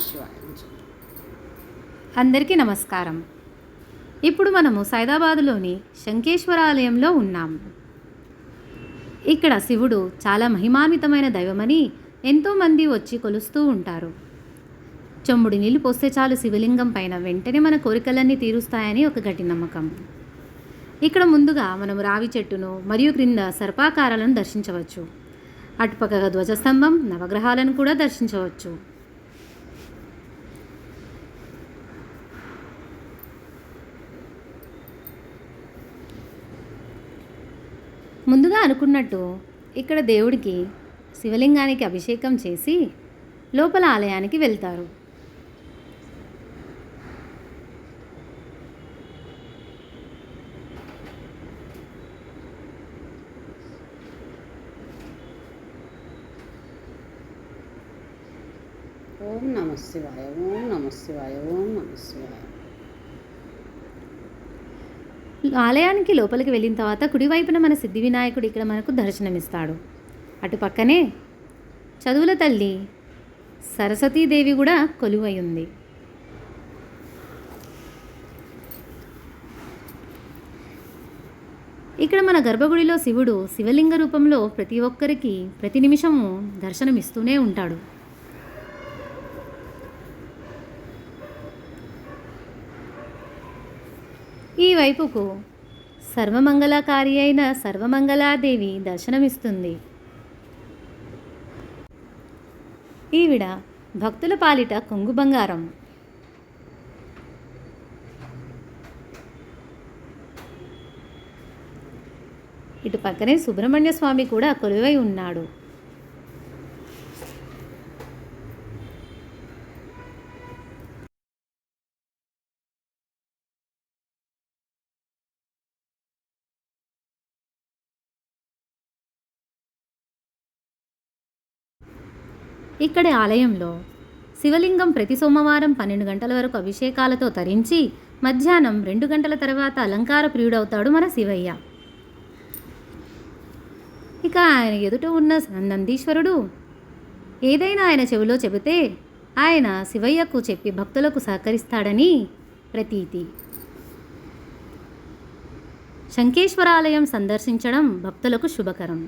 శివాయ. అందరికీ నమస్కారం. ఇప్పుడు మనము సైదాబాదులోని శంఖేశ్వర ఆలయంలో ఉన్నాం. ఇక్కడ శివుడు చాలా మహిమాన్వితమైన దైవమని ఎంతోమంది వచ్చి కొలుస్తూ ఉంటారు. చెంబుడి నీళ్లు పోస్తే చాలు శివలింగం పైన వెంటనే మన కోరికలన్నీ తీరుస్తాయని ఒక గట్టి నమ్మకం. ఇక్కడ ముందుగా మనం రావి చెట్టును మరియు క్రింద సర్పాకారాలను దర్శించవచ్చు. అటుపక్కగా ధ్వజస్తంభం, నవగ్రహాలను కూడా దర్శించవచ్చు. ముందుగా అనుకున్నట్టు ఇక్కడ దేవుడికి శివలింగానికి అభిషేకం చేసి లోపల ఆలయానికి వెళ్తారు. ఓం నమ శివాయ, ఓం నమ శివాయ, ఓం నమ శివాయ. ఆలయానికి లోపలికి వెళ్ళిన తర్వాత కుడివైపున మన సిద్ధి వినాయకుడు ఇక్కడ మనకు దర్శనమిస్తాడు. అటు పక్కనే చదువుల తల్లి సరస్వతీదేవి కూడా కొలువై ఉంది. ఇక్కడ మన గర్భగుడిలో శివుడు శివలింగ రూపంలో ప్రతి ఒక్కరికి ప్రతి నిమిషము దర్శనమిస్తూనే ఉంటాడు. ఈ వైపుకు సర్వమంగళకారి అయిన సర్వమంగళాదేవి దర్శనమిస్తుంది. ఈవిడ భక్తుల పాలిట కొంగు బంగారం. ఇటు పక్కనే సుబ్రహ్మణ్య స్వామి కూడా కొలువై ఉన్నాడు. ఇక్కడి ఆలయంలో శివలింగం ప్రతి సోమవారం 12 గంటల వరకు అభిషేకాలతో తరించి మధ్యాహ్నం 2 గంటల తర్వాత అలంకార ప్రియుడవుతాడు మన శివయ్య. ఇక ఆయన ఎదుట ఉన్న నందీశ్వరుడు ఏదైనా ఆయన చెవిలో చెబితే ఆయన శివయ్యకు చెప్పి భక్తులకు సహకరిస్తాడని ప్రతీతి. శంఖేశ్వరాలయం సందర్శించడం భక్తులకు శుభకరం.